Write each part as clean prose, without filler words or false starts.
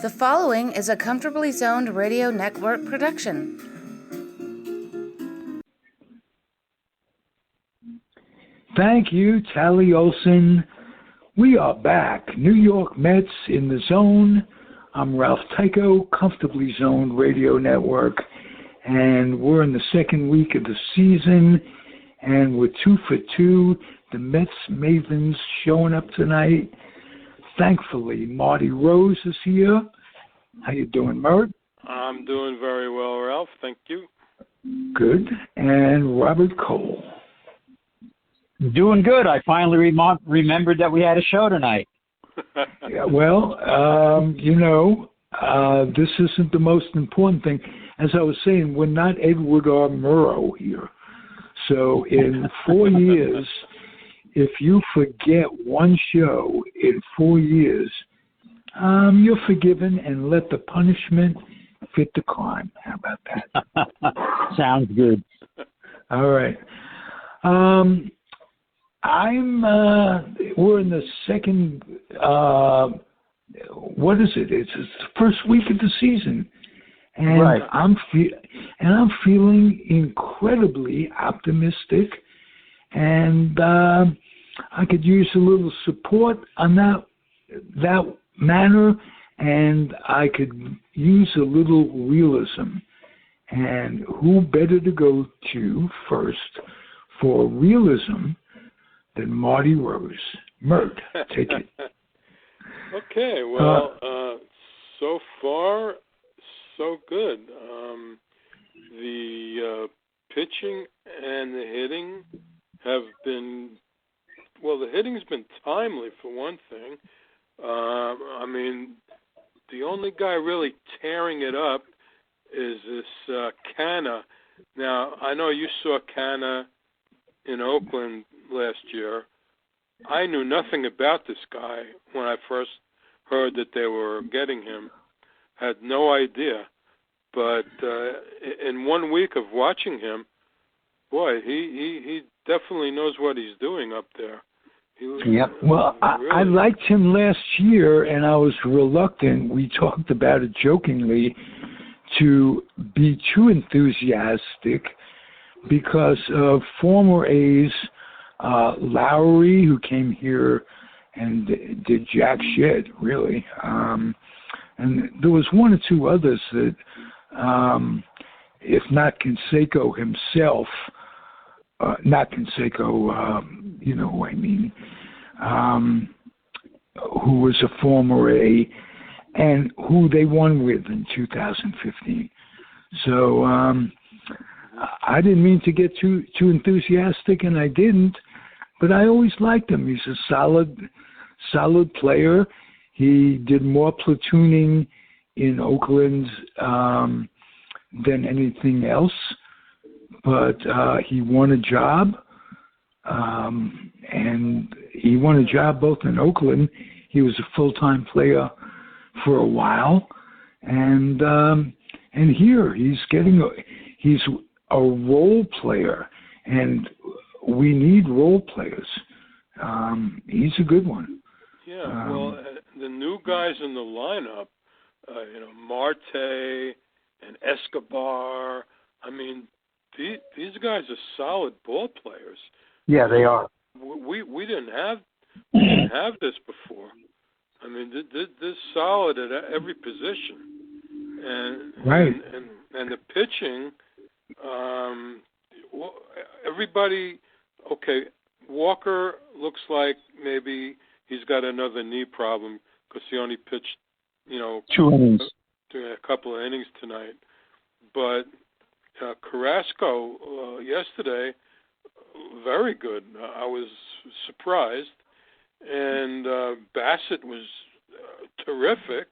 The following is a Comfortably Zoned Radio Network production. Thank you, Tally Olson. We are back. New York Mets in the zone. I'm Ralph Tyko, Comfortably Zoned Radio Network, and we're in the second week of the season, and we're 2 for 2. The Mets Mavens showing up tonight. Thankfully, Marty Rose is here. How you doing, Mert? I'm doing very well, Ralph. Thank you. Good. And Robert Cole. Doing good. I finally remembered that we had a show tonight. Yeah, well, this isn't the most important thing. As I was saying, we're not Edward R. Murrow here. So in 4 years, if you forget one show in 4 years, you're forgiven and let the punishment fit the crime. How about that? Sounds good. All right. We're in the second, what is it? It's the first week of the season. And right. I'm feeling incredibly optimistic, and I could use a little support on that manner, and I could use a little realism. And who better to go to first for realism than Marty Rose? Mert, take it. Okay, well, so far, so good. The pitching and the hitting have been, the hitting's been timely for one thing. The only guy really tearing it up is this Canna. Now, I know you saw Canna in Oakland last year. I knew nothing about this guy when I first heard that they were getting him. Had no idea. But in 1 week of watching him, boy, he definitely knows what he's doing up there. Yep. Well, I liked him last year, and I was reluctant. We talked about it jokingly to be too enthusiastic because of former A's Lowry, who came here and did jack shit, really. And there was one or two others that, if not Canseco himself, not Canseco, you know who I mean, who was a former A, and who they won with in 2015. So I didn't mean to get too enthusiastic, and I didn't, but I always liked him. He's a solid player. He did more platooning in Oakland than anything else, but he won a job, and he won a job both in Oakland. He was a full-time player for a while, and here he's a role player, and we need role players. He's a good one. Yeah, the new guys in the lineup, Marty and Escobar, these guys are solid ball players. Yeah, they are. We didn't have this before. This solid at every position, and right. And the pitching, everybody. Okay, Walker looks like maybe he's got another knee problem because he only pitched, 2 innings, a couple of innings tonight. But Carrasco yesterday, very good. I was surprised, and Bassett was terrific.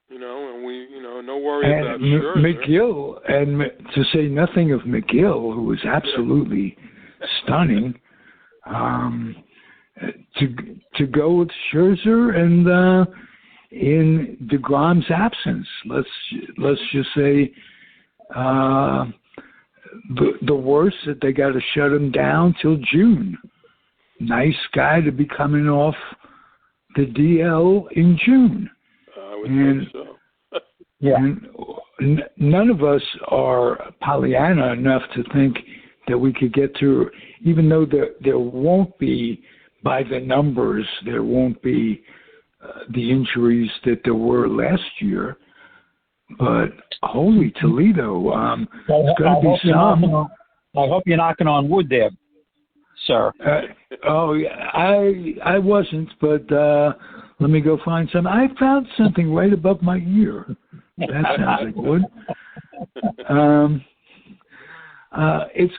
And we, no worry and about Scherzer. McGill, and to say nothing of McGill, who was absolutely stunning. To go with Scherzer and in DeGrom's absence, let's just say the worst that they got to shut him down till June. Nice guy to be coming off the DL in June. I would think so. Yeah. And none of us are Pollyanna enough to think that we could get through, even though there won't be, by the numbers, there won't be the injuries that there were last year. But holy Toledo, it's going to be some. I hope you're knocking on wood there, sir. I wasn't, but let me go find some. I found something right above my ear. That sounds like wood. It's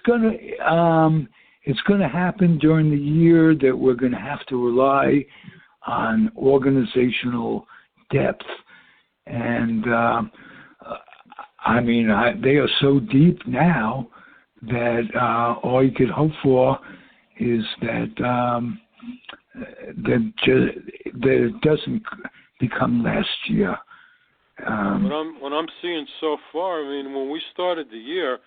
gonna happen during the year that we're gonna have to rely on organizational depth, and they are so deep now that all you could hope for is that it doesn't become last year. What I'm seeing so far, when we started the year,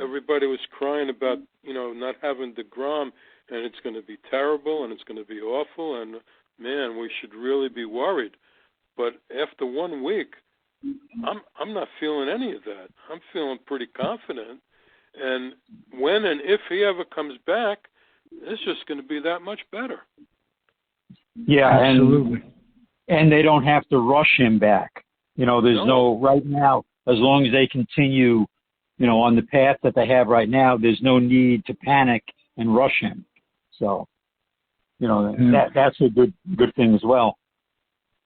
everybody was crying about, not having DeGrom, and it's going to be terrible, and it's going to be awful, and, man, we should really be worried. But after 1 week, I'm not feeling any of that. I'm feeling pretty confident. And when and if he ever comes back, it's just going to be that much better. Yeah, absolutely. And they don't have to rush him back. There's no right now, as long as they continue, on the path that they have right now, there's no need to panic and rush him. So, that's a good thing as well.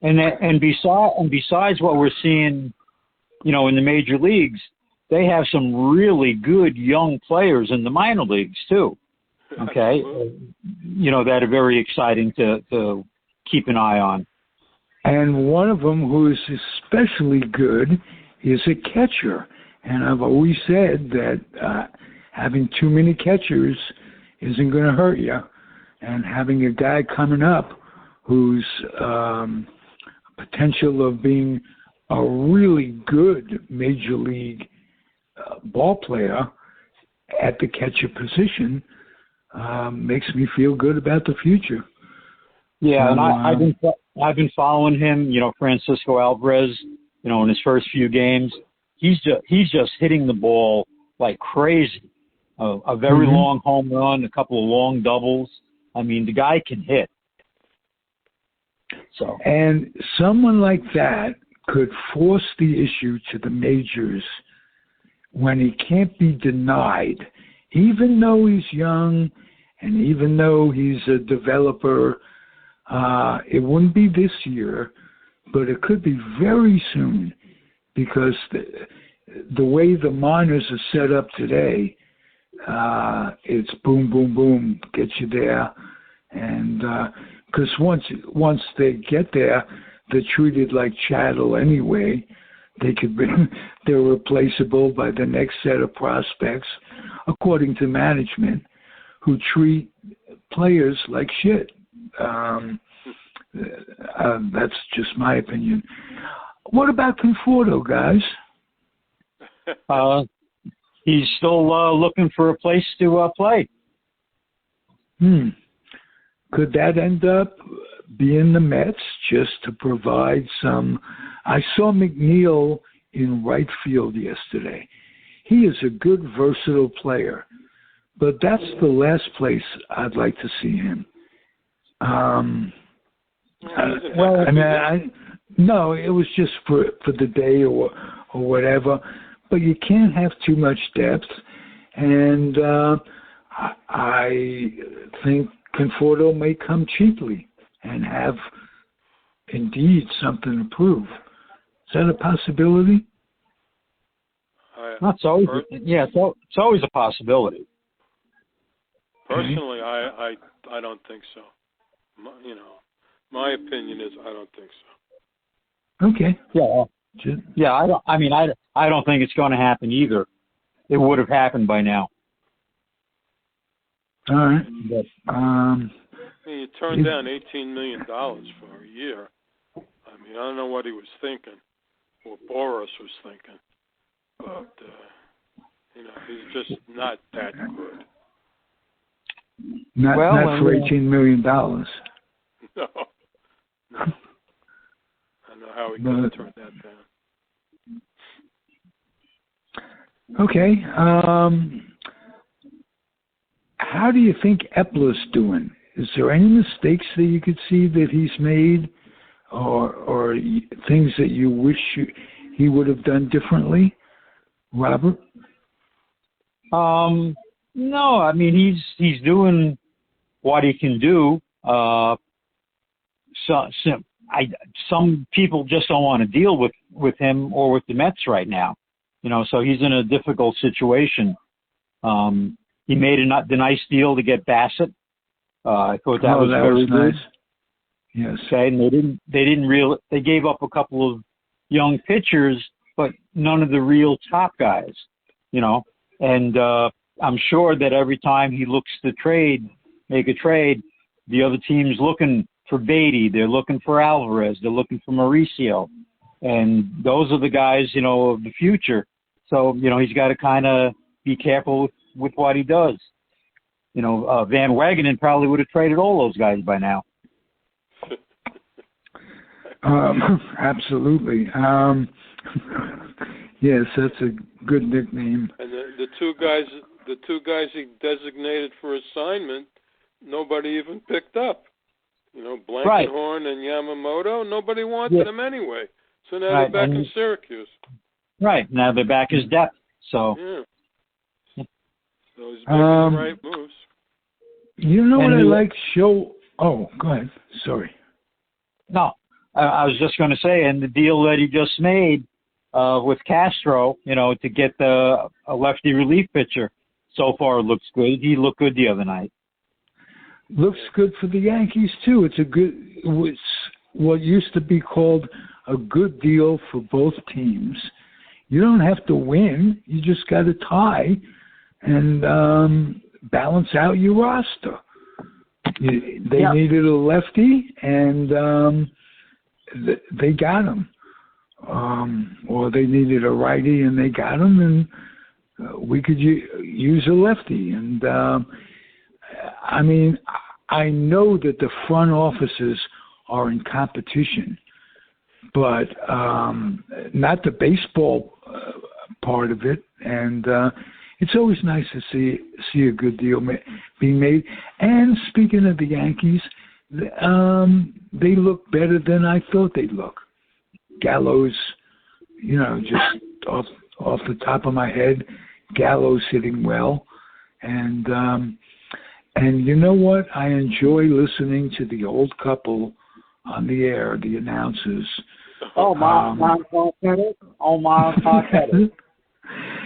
And besides what we're seeing, in the major leagues, they have some really good young players in the minor leagues too. Okay, that are very exciting to keep an eye on. And one of them who is especially good is a catcher. And I've always said that having too many catchers isn't going to hurt you. And having a guy coming up who's potential of being a really good major league ball player at the catcher position makes me feel good about the future. Yeah, and I've been following him. Francisco Alvarez. In his first few games, he's just hitting the ball like crazy. A very long home run, a couple of long doubles. The guy can hit. So, and someone like that could force the issue to the majors when he can't be denied, even though he's young and even though he's a developer. It wouldn't be this year, but it could be very soon, because the way the minors are set up today, it's boom, boom, boom, get you there. And because once they get there, they're treated like chattel anyway. They're replaceable by the next set of prospects, according to management, who treat players like shit. That's just my opinion. What about Conforto, guys? He's still looking for a place to play. Could that end up being the Mets, just to provide some? I saw McNeil in right field yesterday. He is a good, versatile player, but that's the last place I'd like to see him. No, it was just for the day or whatever. But you can't have too much depth, and I think Conforto may come cheaply and have indeed something to prove. Is that a possibility? It's always a possibility. Personally, I don't think so. My opinion is I don't think so. Okay. Yeah. I don't think it's going to happen either. It would have happened by now. All right. But, you turned down $18 million for a year. I don't know what he was thinking, or Boris was thinking, but he's just not that good. Not for $18 million. No. I don't know how he could have turned that down. Okay. How do you think Epler's doing? Is there any mistakes that you could see that he's made, or things that you wish he would have done differently, Robert? No, I mean he's doing what he can do. Some people just don't want to deal with him or with the Mets right now, so he's in a difficult situation. He made the nice deal to get Bassett. I thought that was very good. Nice. Yes. Okay, and they gave up a couple of young pitchers, but none of the real top guys, and I'm sure that every time he looks to make a trade, the other team's looking for Beatty, they're looking for Alvarez, they're looking for Mauricio, and those are the guys, of the future. So, he's got to kind of be careful with what he does. Van Wagenen probably would have traded all those guys by now. Absolutely. Yes, that's a good nickname. And the two guys he designated for assignment, nobody even picked up. Blankenhorn and Yamamoto, nobody wanted them anyway. So now they're back in Syracuse. Right. Now they're back as depth. So. Yeah. So he's making the right moves. You know what I like? Oh, go ahead. Sorry. No, I was just going to say, and the deal that he just made with Castro, to get a lefty relief pitcher, so far looks good. He looked good the other night. Looks good for the Yankees too. It's what used to be called a good deal for both teams. You don't have to win. You just got to tie and balance out your roster. They needed a lefty, and they got him. Or they needed a righty, and they got him, and we could use a lefty. And I know that the front offices are in competition, but not the baseball part of it. And it's always nice to see a good deal being made. And speaking of the Yankees, they look better than I thought they'd look. Gallows, just off the top of my head, Gallows hitting well. And you know what? I enjoy listening to the old couple on the air, the announcers. Omar Carter.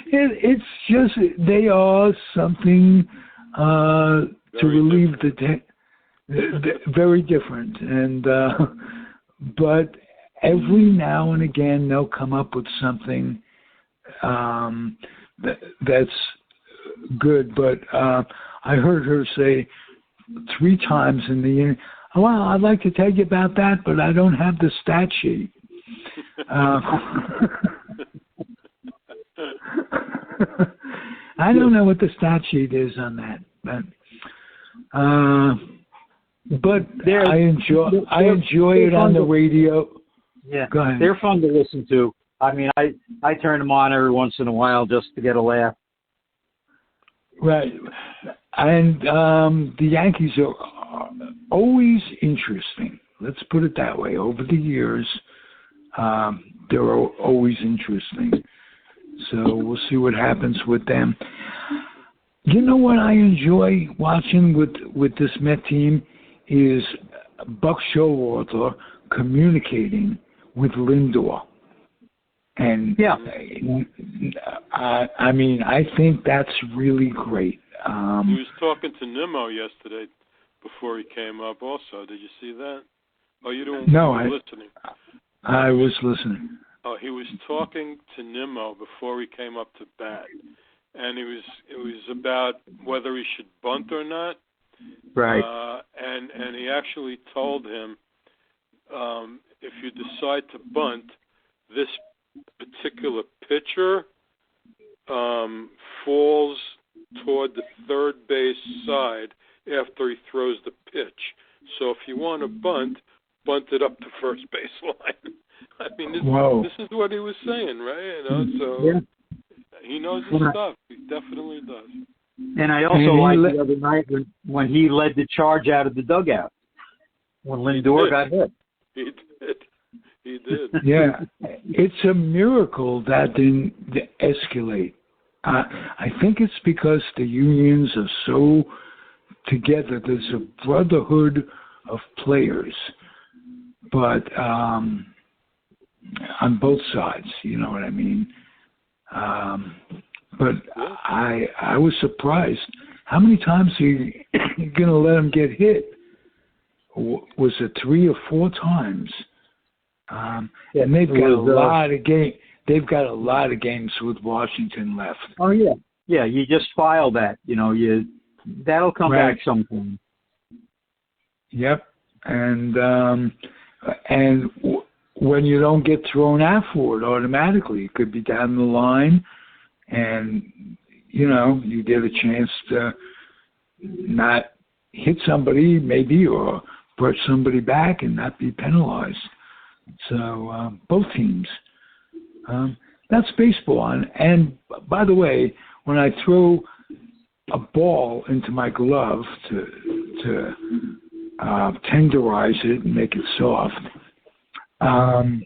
It's just they are something to relieve the day. Very different, and but every now and again they'll come up with something that's good. But I heard her say 3 times in the end, "Well, I'd like to tell you about that, but I don't have the stat sheet." I don't know what the stat sheet is on that, but I enjoy it on the radio. Yeah, go ahead. They're fun to listen to. I mean, I turn them on every once in a while just to get a laugh. Right, and the Yankees are always interesting. Let's put it that way. Over the years, they're always interesting. So we'll see what happens with them. You know what I enjoy watching with this Met team is Buck Showalter communicating with Lindor. And I think that's really great. He was talking to Nimmo yesterday before he came up also. Did you see that? Oh, you were listening. I was listening. Oh, he was talking to Nimmo before he came up to bat, and it was about whether he should bunt or not. Right. And he actually told him, if you decide to bunt, this particular pitcher falls toward the third base side after he throws the pitch. So if you want to bunt it up to first baseline. I mean, this is what he was saying, right? So He knows his stuff. He definitely does. And I also liked the other night when he led the charge out of the dugout when Lindor got hit. He did. He did. Yeah, it's a miracle that didn't escalate. I think it's because the unions are so together. There's a brotherhood of players, but on both sides, you know what I mean? But I was surprised. How many times are you going to let him get hit? Was it 3 or 4 times? And they've got a lot of game. They've got a lot of games with Washington left. Oh yeah, yeah. You just file that. You know, that'll come back sometime. Yep, and when you don't get thrown out for it automatically, it could be down the line, and you get a chance to not hit somebody maybe or brush somebody back and not be penalized. So both teams. That's baseball. And by the way, when I throw a ball into my glove to tenderize it and make it soft, I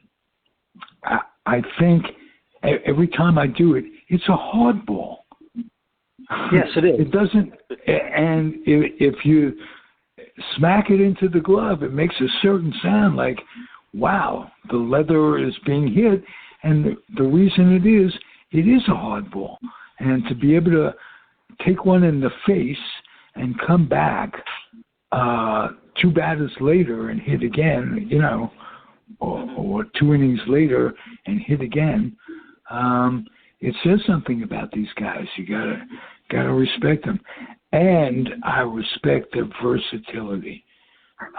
think every time I do it, it's a hard ball. Yes, it is. It doesn't. And if you smack it into the glove, it makes a certain sound like, wow, the leather is being hit. And the reason it is a hard ball. And to be able to take one in the face and come back 2 batters later and hit again, or 2 innings later and hit again, it says something about these guys. You gotta respect them. And I respect their versatility.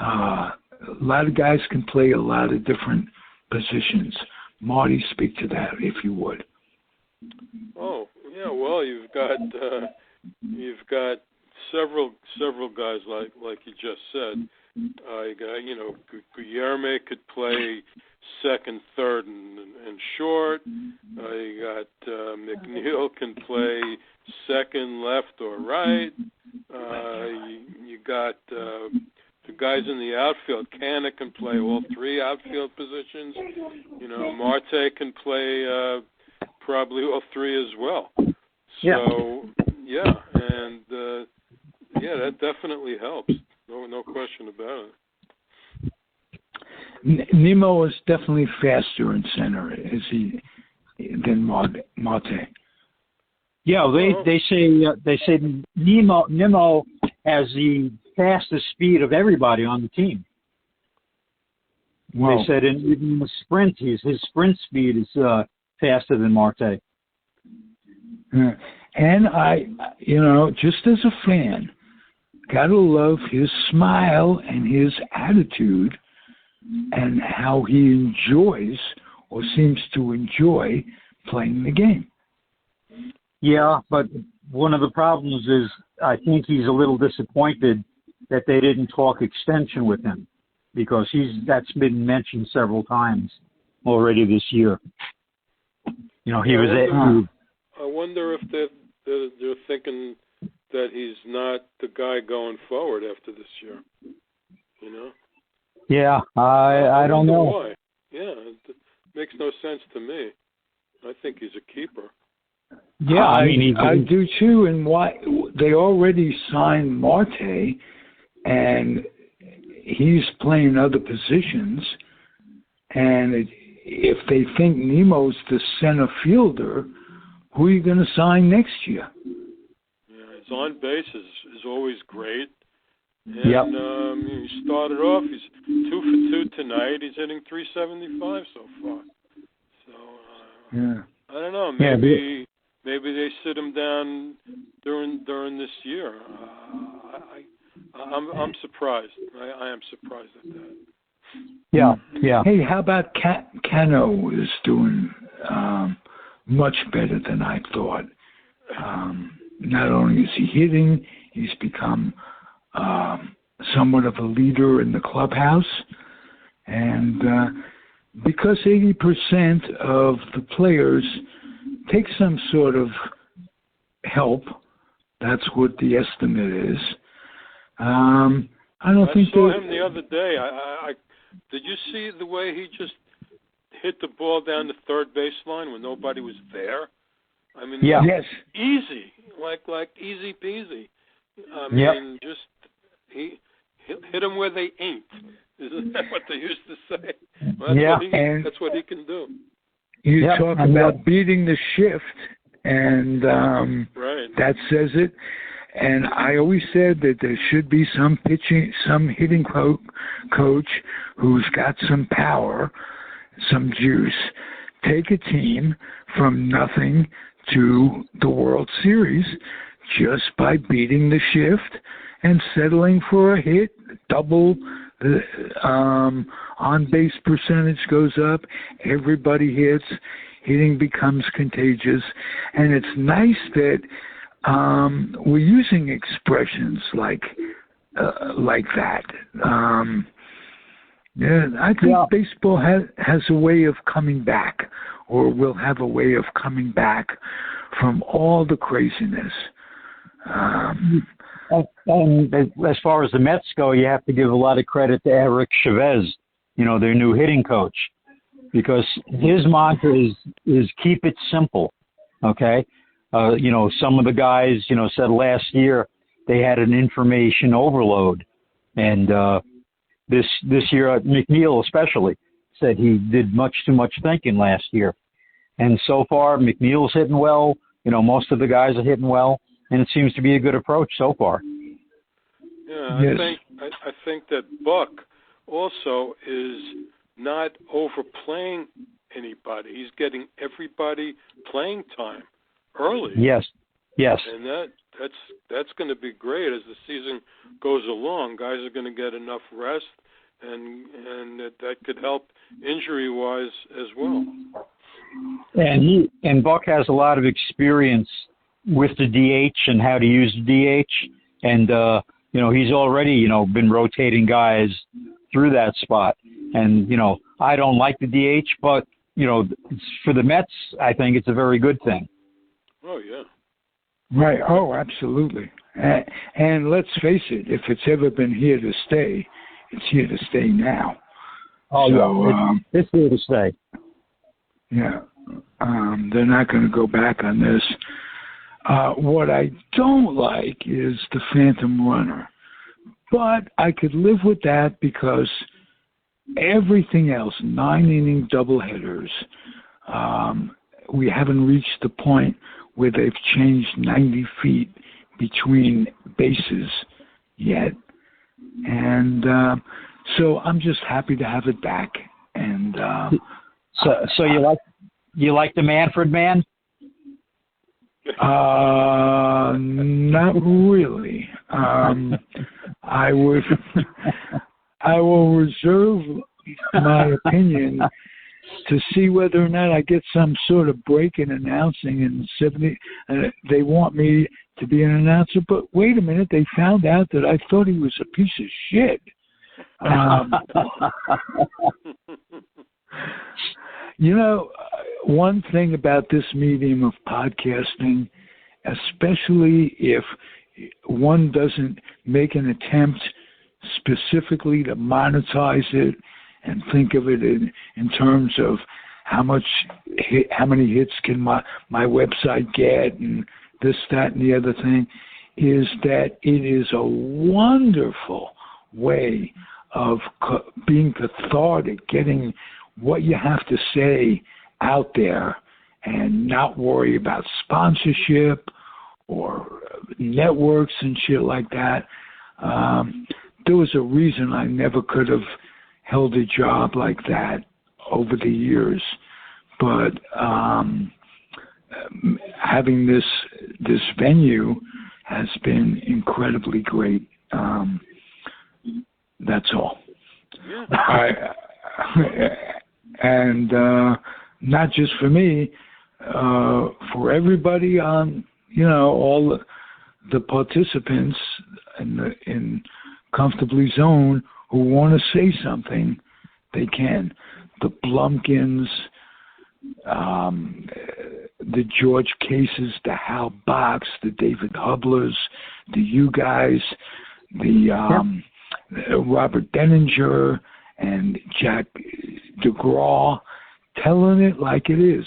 A lot of guys can play a lot of different positions. Marty, speak to that if you would. Oh yeah, well you've got several guys like you just said. You got Guillermo could play second, third, and short. You got McNeil can play second, left, or right. You got the guys in the outfield. Canna can play all 3 outfield positions. Marte can play probably all 3 as well. So and that definitely helps. No question about it. Nemo is definitely faster in center, is he, than Marte? Yeah, they say Nemo has the fastest speed of everybody on the team. Wow. They said even in the sprint, his sprint speed is faster than Marte. And I, just as a fan, gotta love his smile and his attitude and how he enjoys or seems to enjoy playing the game. Yeah, but one of the problems is I think he's a little disappointed that they didn't talk extension with him because that's been mentioned several times already this year. He was. I wonder if they're thinking that he's not the guy going forward after this year. Yeah, I don't know. Why? Yeah, it makes no sense to me. I think he's a keeper. Yeah, I do too. And why they already signed Marte, and he's playing other positions. And if they think Nemo's the center fielder, who are you going to sign next year? Yeah, his on base is always great. And he started off. He's 2 for 2 tonight. He's hitting .375 so far. So I don't know. Maybe they sit him down during this year. I'm surprised. I am surprised at that. Yeah. Hey, how about Cano is doing much better than I thought. Not only is he hitting, he's become somewhat of a leader in the clubhouse. And because 80% of the players take some sort of help. That's what the estimate is. I don't think saw him the other day. I did you see the way he just hit the ball down the third baseline when nobody was there? I mean, yes, easy, like easy peasy. I mean, just he hit them where they ain't. Isn't that what they used to say? Well, that's what he can do. You talk about beating the shift, and that says it. And I always said that there should be some hitting coach who's got some power, some juice. Take a team from nothing to the World Series just by beating the shift and settling for a hit, double. On-base percentage goes up. Everybody hits. Hitting becomes contagious. And it's nice that we're using expressions like that. I think baseball has a way of coming back, or will have a way of coming back from all the craziness. And as far as the Mets go, you have to give a lot of credit to Eric Chavez, their new hitting coach, because his mantra is keep it simple. Okay. Some of the guys, said last year they had an information overload. And this year, McNeil especially said he did much too much thinking last year. And so far, McNeil's hitting well. Most of the guys are hitting well. And it seems to be a good approach so far. Yeah, I think that Buck also is not overplaying anybody. He's getting everybody playing time early. Yes. And that's going to be great as the season goes along. Guys are going to get enough rest, and that could help injury-wise as well. And Buck has a lot of experience with the DH and how to use the DH. And, he's already, been rotating guys through that spot. And, I don't like the DH, but, for the Mets, I think it's a very good thing. Oh, yeah. Right. Oh, absolutely. And let's face it, if it's ever been here to stay, it's here to stay now. Oh, yeah. It's here to stay. Yeah. They're not going to go back on this. What I don't like is the phantom runner. But I could live with that because everything else, 9-inning doubleheaders, we haven't reached the point where they've changed 90 feet between bases yet. And so I'm just happy to have it back. And so you like the Manfred man? Not really. I will reserve my opinion to see whether or not I get some sort of break in announcing in 70. They want me to be an announcer, but wait a minute, they found out that I thought he was a piece of shit. One thing about this medium of podcasting, especially if one doesn't make an attempt specifically to monetize it and think of it in terms of how many hits can my website get and this, that, and the other thing, is that it is a wonderful way of being cathartic, getting what you have to say out there and not worry about sponsorship or networks and shit like that. There was a reason I never could have held a job like that over the years. But having this venue has been incredibly great. That's all. Yeah. And not just for me, for everybody on, all the participants in Comfortably Zone who want to say something, they can. The Blumpkins, the George Cases, the Hal Box, the David Hublers, the you guys, the Robert Denninger and Jack DeGraw, telling it like it is,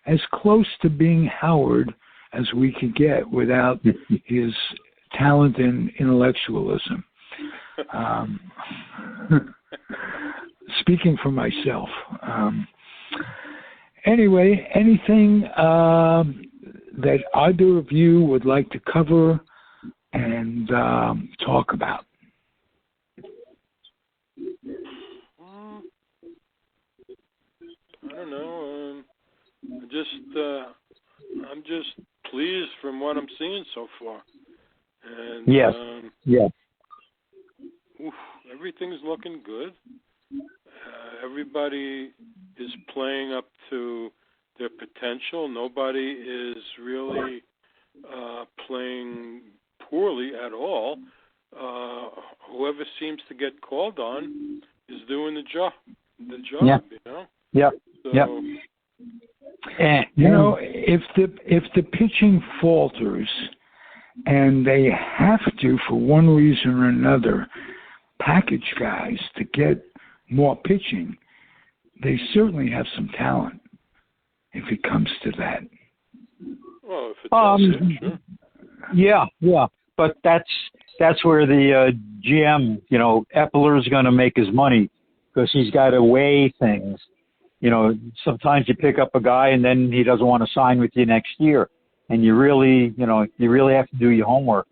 as close to being Howard as we could get without his talent and intellectualism. Speaking for myself. Anyway, anything that either of you would like to cover and talk about? I don't know. I'm just pleased from what I'm seeing so far. And yes. Everything's looking good. Everybody is playing up to their potential. Nobody is really playing poorly at all. Whoever seems to get called on is doing the job. Yeah. You know. Yep. So, yep. You know, if the pitching falters, and they have to, for one reason or another, package guys to get more pitching, they certainly have some talent if it comes to that. Well, if it does, sure. Yeah. But that's where the GM, Epler's going to make his money because he's got to weigh things. Sometimes you pick up a guy and then he doesn't want to sign with you next year. And you really have to do your homework.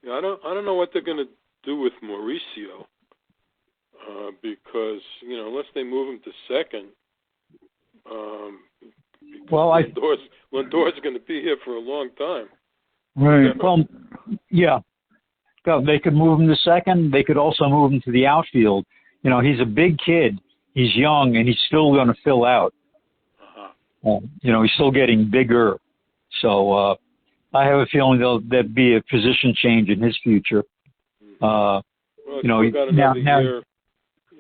Yeah, I don't know what they're going to do with Mauricio because unless they move him to second, Lindor's going to be here for a long time. Right. Well, yeah. Well, they could move him to second. They could also move him to the outfield. He's a big kid. He's young, and he's still going to fill out. He's still getting bigger. So I have a feeling there'll be a position change in his future. Well, he's got another year.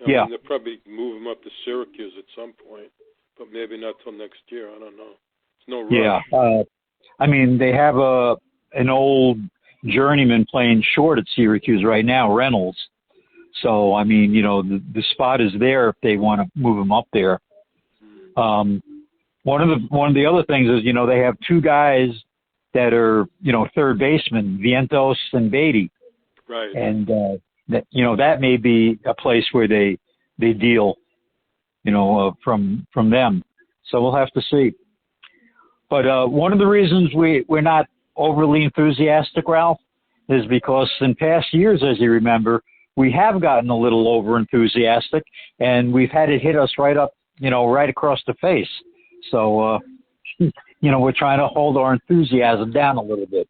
Yeah. They'll probably move him up to Syracuse at some point, but maybe not till next year. I don't know. It's no rush. Yeah. They have an old journeyman playing short at Syracuse right now, Reynolds. So, the spot is there if they want to move him up there. One of the other things is, they have two guys that are, third basemen, Vientos and Beatty. Right. And, that may be a place where they deal, from them. So we'll have to see. But one of the reasons we're not overly enthusiastic, Ralph, is because in past years, as you remember, we have gotten a little over enthusiastic, and we've had it hit us right up, right across the face. So, we're trying to hold our enthusiasm down a little bit.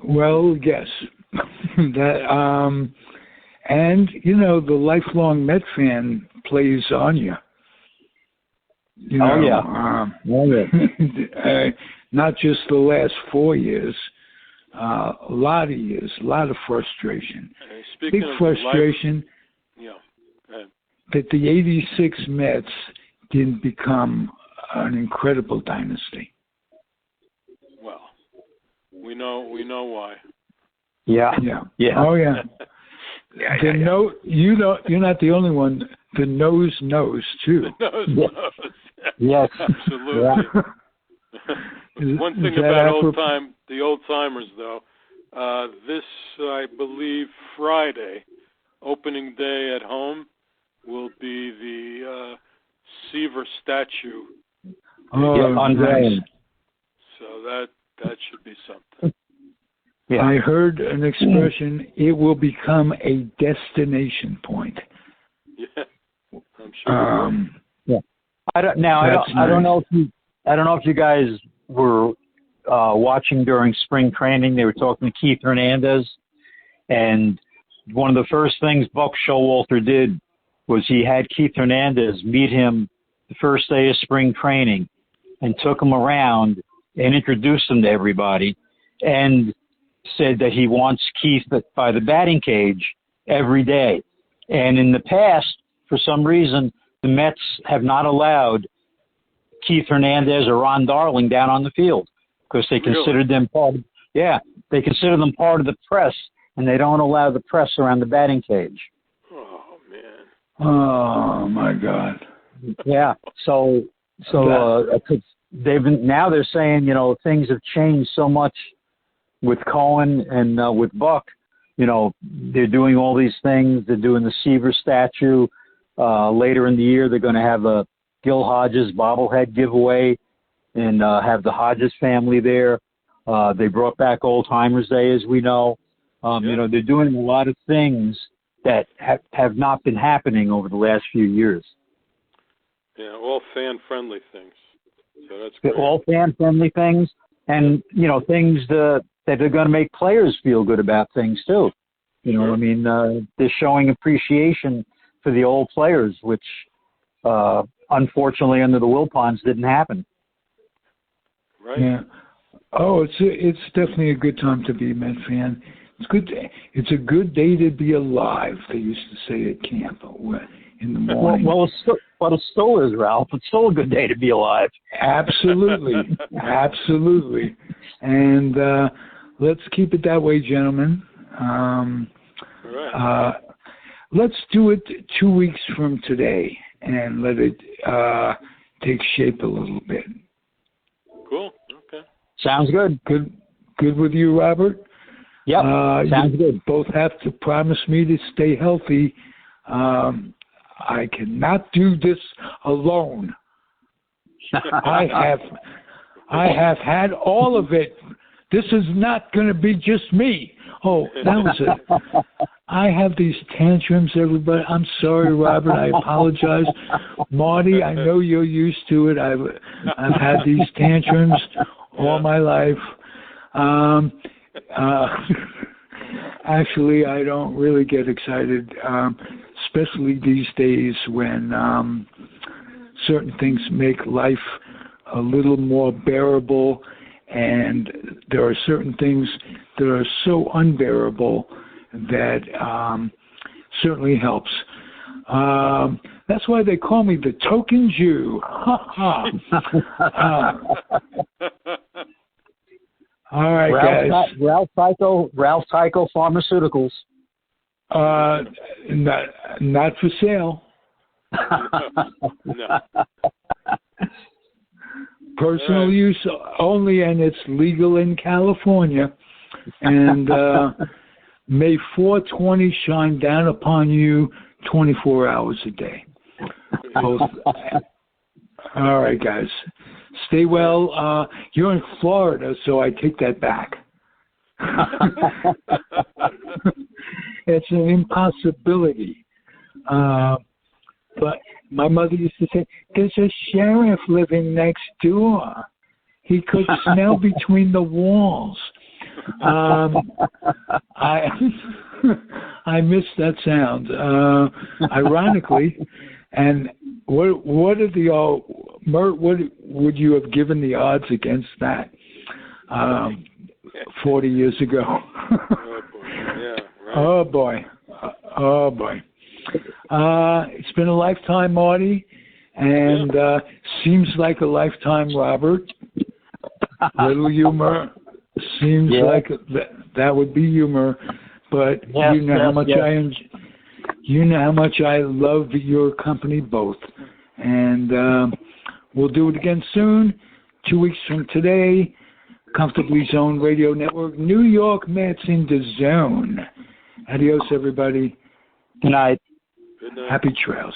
Well, yes. That, and, the lifelong Met fan plays on you. Not just the last 4 years, a lot of years, a lot of frustration. Big frustration that the 86 Mets didn't become an incredible dynasty. Well, we know why. Yeah. Oh yeah. You're not the only one. The nose knows too. The nose knows. Yes. Absolutely. Yeah. One thing about the old timers though, this I believe Friday, opening day at home, will be the Seaver statue. Nice. So that should be something. Yeah. I heard an expression, it will become a destination point. Yeah, I'm sure. Yeah. I don't know if you guys were watching during spring training. They were talking to Keith Hernandez, and one of the first things Buck Showalter did was he had Keith Hernandez meet him the first day of spring training and took him around and introduced him to everybody and said that he wants Keith by the batting cage every day. And in the past, for some reason, the Mets have not allowed Keith Hernandez or Ron Darling down on the field because they considered them part of, they consider them part of the press, and they don't allow the press around the batting cage. Oh, man. Oh, my God. Yeah. So now they're saying, things have changed so much with Cohen and with Buck. They're doing all these things. They're doing the Seaver statue. Later in the year, they're going to have a Gil Hodges bobblehead giveaway and have the Hodges family there. They brought back Old Timers Day, as we know. They're doing a lot of things that have not been happening over the last few years. Yeah, all fan-friendly things. So that's great. All fan-friendly things, and things that are going to make players feel good about things too. They're showing appreciation for the old players, which unfortunately under the Wilpons didn't happen. Right. Yeah. Oh, it's definitely a good time to be a Met fan. It's good. It's a good day to be alive. They used to say at camp in the morning. Well, it still is, Ralph. It's still a good day to be alive. Absolutely, absolutely. And let's keep it that way, gentlemen. All right. Let's do it 2 weeks from today and let it take shape a little bit. Cool. Okay. Sounds good. Good with you, Robert? Yep. Sounds good. Both have to promise me to stay healthy. I cannot do this alone. I have had all of it. This is not going to be just me. Oh, that was it. I have these tantrums, everybody. I'm sorry, Robert. I apologize. Marty, I know you're used to it. I've had these tantrums all my life. Actually, I don't really get excited, especially these days when certain things make life a little more bearable, and there are certain things that are so unbearable that certainly helps. That's why they call me the token Jew. All right, guys. Ralph Tyko Pharmaceuticals. Not for sale. No. Personal use only, and it's legal in California. And may 420 shine down upon you 24 hours a day. Both. All right, guys. Stay well. You're in Florida, so I take that back. It's an impossibility. But my mother used to say, there's a sheriff living next door. He could smell between the walls. I miss that sound. Ironically, and what are the Mert? What would you have given the odds against that 40 years ago? Oh boy! Yeah, right. Oh boy! It's been a lifetime, Marty, and seems like a lifetime, Robert. Little humor seems like that would be humor, but you know how much you know how much I love your company both, and we'll do it again soon. 2 weeks from today, Comfortably Zoned Radio Network, New York Mets in the zone. Adios, everybody. Good night. Good night. Happy trails.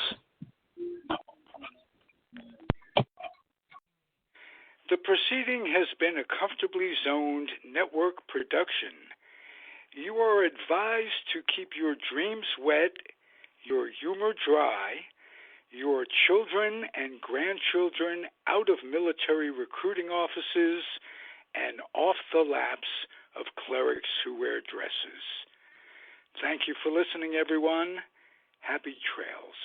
The proceeding has been a Comfortably Zoned Network production. You are advised to keep your dreams wet, your humor dry, your children and grandchildren out of military recruiting offices and off the laps of clerics who wear dresses. Thank you for listening, everyone. Happy trails.